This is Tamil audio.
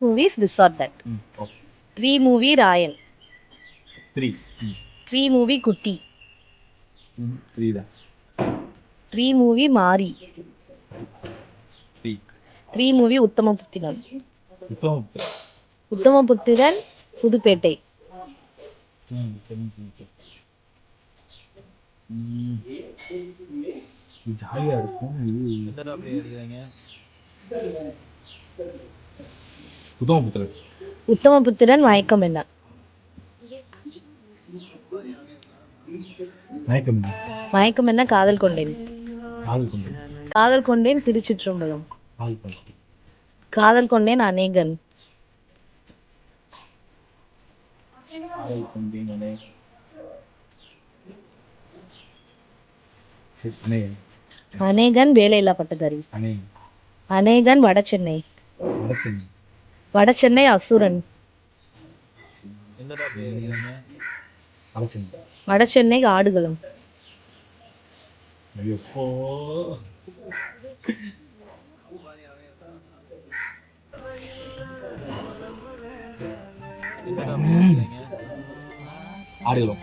movies this or that. Okay. 3 movie Ryan. 3. 3 movie Kutti. 3 தான். 3 movie Mari. 3. 3 movie Uttamaputhiran. Uthamaputhiran. Uttamaputhiran Pudupettai. ஜாலியா இருக்கும். உத்தமபுத்திரன். Uttamaputhiran மயக்கம் என்ன? மயக்கம். மயக்கம் என்ன? காதல் கொண்டேன். காதல் கொண்டு. காதல் கொண்டேன் திருச்சிற்றம்பலம். காதல் கொண்டு. காதல் கொண்டேன் அநேகன். காதல் கொண்டேன் அநேகன். சரி, அநேகன். அநேகன் வேலையில்லா பட்டதாரி. அநேகன். அநேகன் வடசென்னை. வடசென்னை. வடசென்னை அசுரன். வடசென்னை. வடசென்னை ஆடுகளம். ஐயோ. ஆடுகளம்.